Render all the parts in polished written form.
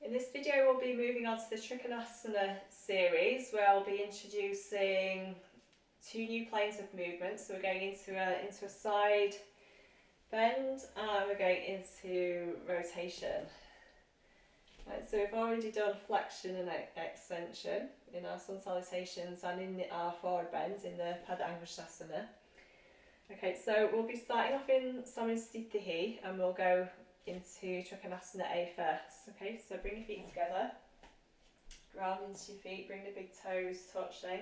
In this video we'll be moving on to the Trikonasana series, where I'll be introducing two new planes of movement. So we're going into a side bend and we're going into rotation. Right, so we've already done flexion and extension in our sun salutations and in our forward bends in the Padangusthasana. Okay, so we'll be starting off in Samastitihi and we'll go into Trikonasana A first. Okay, so bring your feet together, ground into your feet, bring the big toes touching.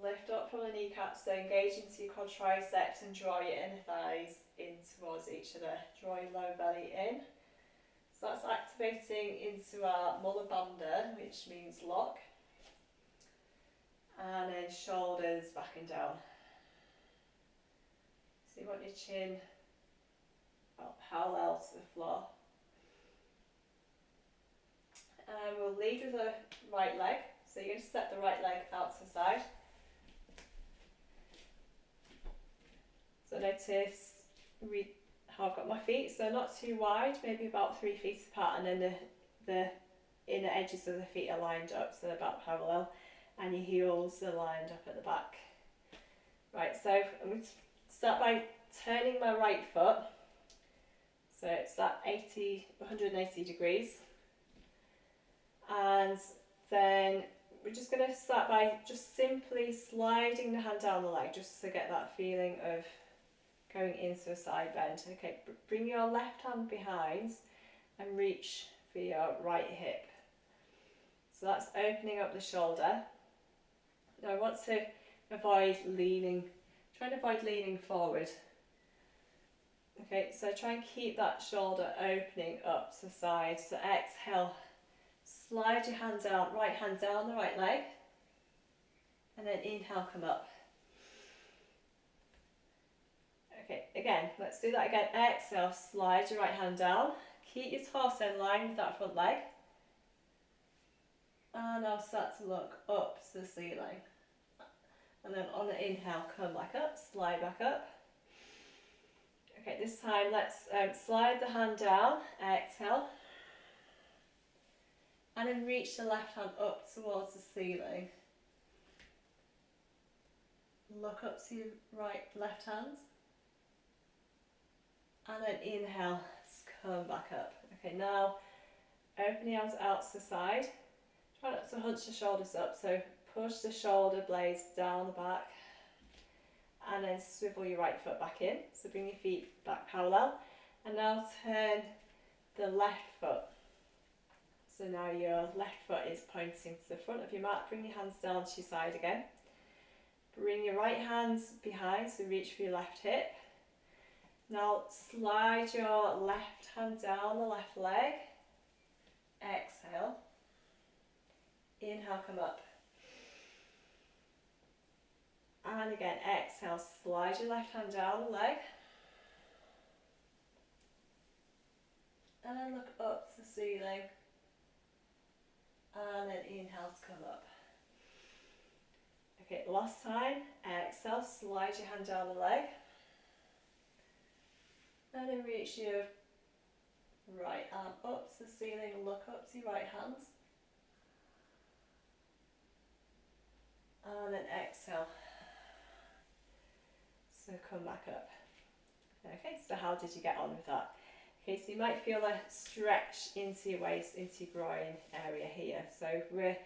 Lift up from the kneecaps, so engage into your quad triceps and draw your inner thighs in towards each other. Draw your lower belly in. So that's activating into our Mula Bandha, which means lock. And then shoulders back and down. So you want your chin about parallel to the floor. And we'll lead with the right leg. So you're going to step the right leg out to the side. So notice how I've got my feet, so not too wide, maybe about 3 feet apart, and then the inner edges of the feet are lined up, so they're about parallel, and your heels are lined up at the back. Right, so I'm going to start by turning my right foot, so it's at 180 degrees, and then we're just going to start by just simply sliding the hand down the leg, just to get that feeling of going into a side bend. Okay, bring your left hand behind and reach for your right hip. So that's opening up the shoulder. Now I want to avoid leaning, try and avoid leaning forward. Okay, so try and keep that shoulder opening up to the side. So exhale, slide your hand down, right hand down the right leg, and then inhale, come up. Okay, again, let's do that again. Exhale, slide your right hand down. Keep your torso in line with that front leg. And now start to look up to the ceiling. And then on the inhale, come back up, slide back up. Okay, this time let's slide the hand down, exhale. And then reach the left hand up towards the ceiling. Look up to your left hand. And then inhale, come back up. Okay, now open the arms out to the side. Try not to hunch the shoulders up, so push the shoulder blades down the back. And then swivel your right foot back in. So bring your feet back parallel. And now turn the left foot. So now your left foot is pointing to the front of your mat. Bring your hands down to your side again. Bring your right hands behind, so reach for your left hip. Now slide your left hand down the left leg. Exhale. Inhale, come up. And again, exhale, slide your left hand down the leg. And then look up to the ceiling. And then inhale to come up. Okay, last time. Exhale, slide your hand down the leg. And then reach your right arm up to the ceiling, look up to your right hand. And then exhale. So come back up. Okay, so how did you get on with that? Okay, so you might feel a stretch into your waist, into your groin area here. So we're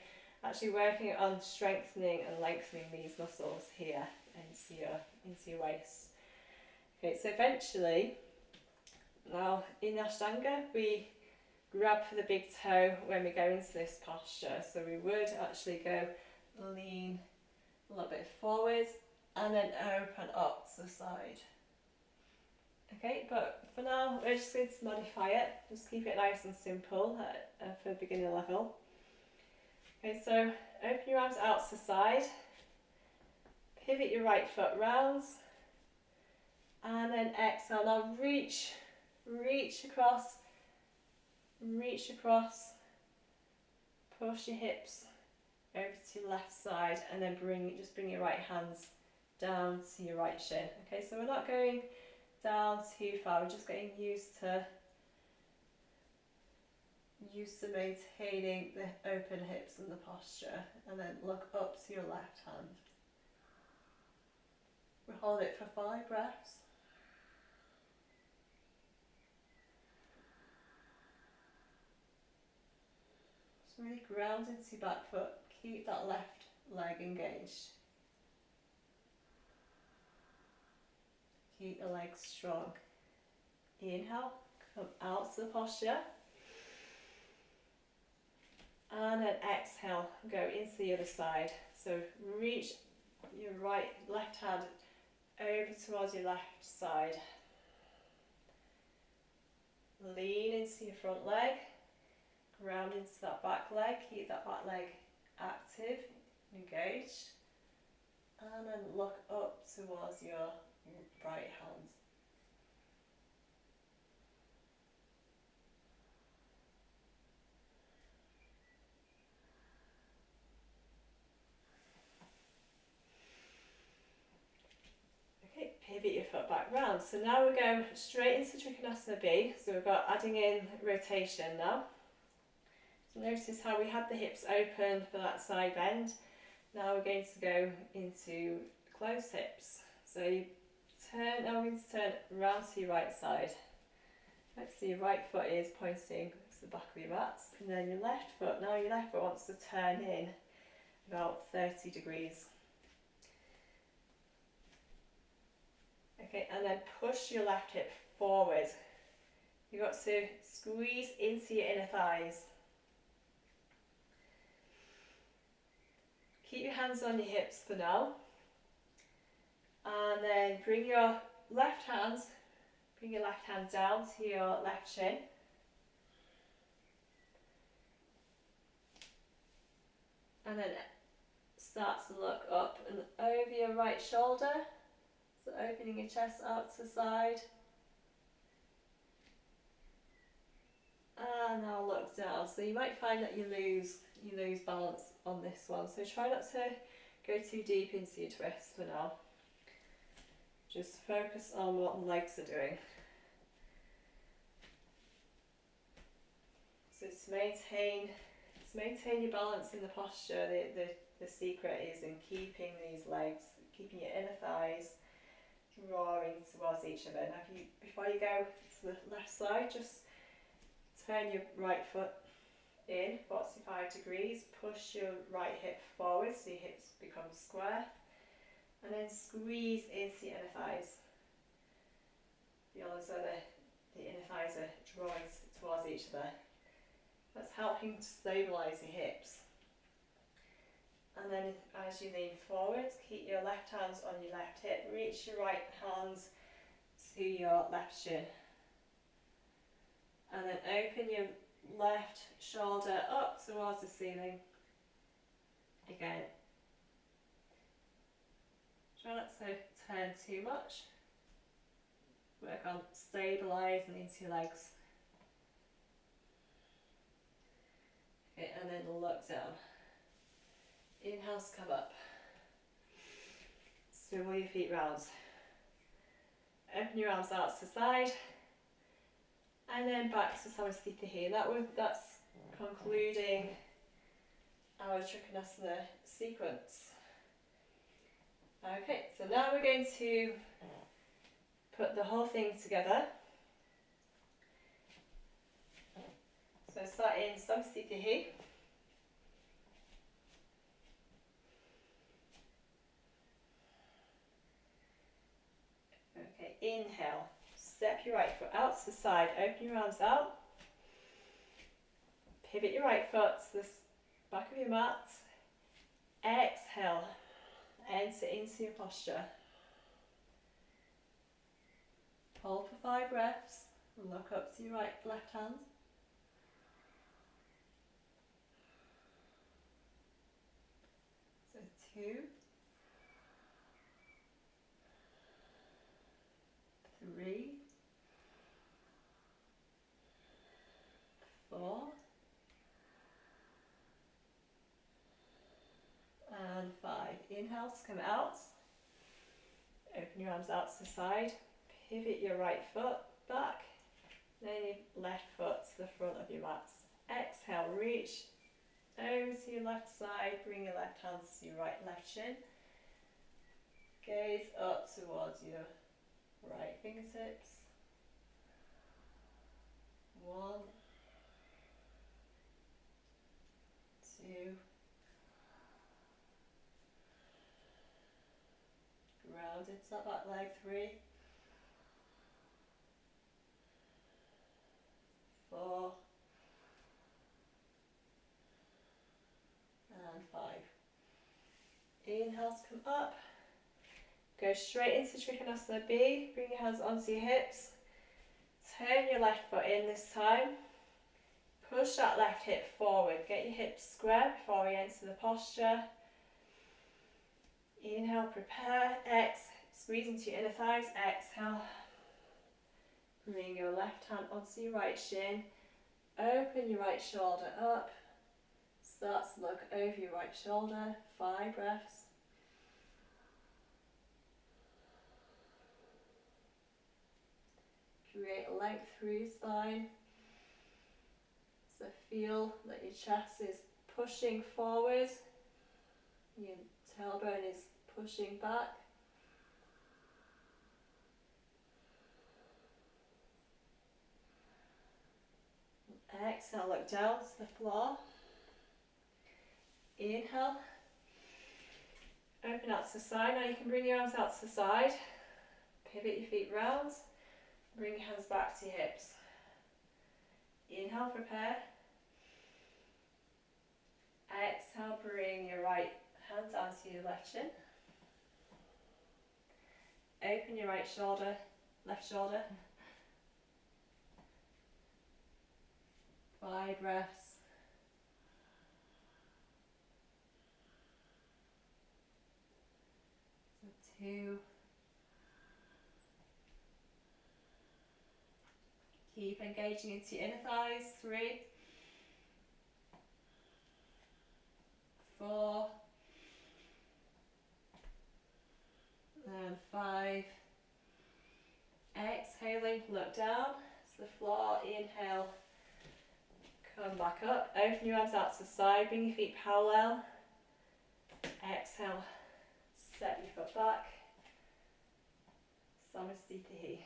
actually working on strengthening and lengthening these muscles here into your waist. Okay, so eventually, now in Ashtanga, we grab for the big toe when we go into this posture. So we would actually go lean a little bit forward and then open up to the side. Okay, but for now we're just going to modify it. Just keep it nice and simple for beginner level. Okay, so open your arms out to the side. Pivot your right foot round. And then exhale. Now reach across, push your hips over to your left side, and then bring your right hands down to your right shin. Okay, so we're not going down too far, we're just getting used to used to maintaining the open hips and the posture, and then look up to your left hand. We hold it for 5 breaths. Just really ground into your back foot. Keep that left leg engaged. Keep the legs strong. Inhale, come out to the posture. And then exhale, go into the other side. So reach your left hand over towards your left side. Lean into your front leg. Ground into that back leg. Keep that back leg active, engaged. And then look up towards your right hand. Okay, pivot your foot back round. So now we go straight into Trikonasana A B. So we've got adding in rotation now. So notice how we had the hips open for that side bend. Now we're going to go into closed hips. So you now we're going to turn round to your right side. Let's see, your right foot is pointing to the back of your mat. And then your left foot, now your left foot wants to turn in about 30 degrees. Okay, and then push your left hip forward. You've got to squeeze into your inner thighs. Keep your hands on your hips for now. And then bring your left hand down to your left shin. And then start to look up and over your right shoulder. So opening your chest out to the side. And now look down. So you might find that you lose balance on this one. So try not to go too deep into your twist for now. Just focus on what the legs are doing. So to maintain your balance in the posture, the secret is in keeping these legs, keeping your inner thighs drawing towards each other. Now before you go to the left side, just turn your right foot in 45 degrees, push your right hip forward so your hips become square, and then squeeze into your inner thighs. Feel as though the inner thighs are drawing towards each other. That's helping to stabilise your hips. And then as you lean forward, keep your left hand on your left hip, reach your right hand to your left shin. And then open your left shoulder up towards the ceiling. Again. Try not to turn too much. Work on stabilising into your legs. Okay, and then look down. Inhale to come up. Swivel your feet round. Open your arms out to the side. And then back to Samasthita here. That's concluding our Trikonasana sequence. Okay, so now we're going to put the whole thing together. So start in Samasthita here. Okay, inhale. Step your right foot out to the side, open your arms out. Pivot your right foot to the back of your mat. Exhale, enter into your posture. Hold for 5 breaths. Look up to your left hand. So 2, 3, 4, and 5. Inhale to come out. Open your arms out to the side. Pivot your right foot back. Then your left foot to the front of your mat. Exhale, reach over to your left side, bring your left hand to your right left shin. Gaze up towards your right fingertips. 1, 2, ground into that back leg. 3, 4, and 5. Inhale to come up. Go straight into Trikonasana A B. Bring your hands onto your hips. Turn your left foot in this time. Push that left hip forward. Get your hips square before we enter the posture. Inhale, prepare. Exhale, squeeze into your inner thighs. Exhale. Bring your left hand onto your right shin. Open your right shoulder up. Start to look over your right shoulder. 5 breaths. Create length through your spine. So feel that your chest is pushing forward. Your tailbone is pushing back. Exhale, look down to the floor. Inhale. Open out to the side. Now you can bring your arms out to the side. Pivot your feet round. Bring your hands back to your hips. Inhale, prepare. Exhale, bring your right hand down to your left shin. Open your right shoulder, left shoulder. 5 breaths. So 2. Keep engaging into your inner thighs. 3, 4, and 5. Exhaling, look down to the floor. Inhale, come back up. Open your arms out to the side. Bring your feet parallel. Exhale, step your foot back. Samasthiti.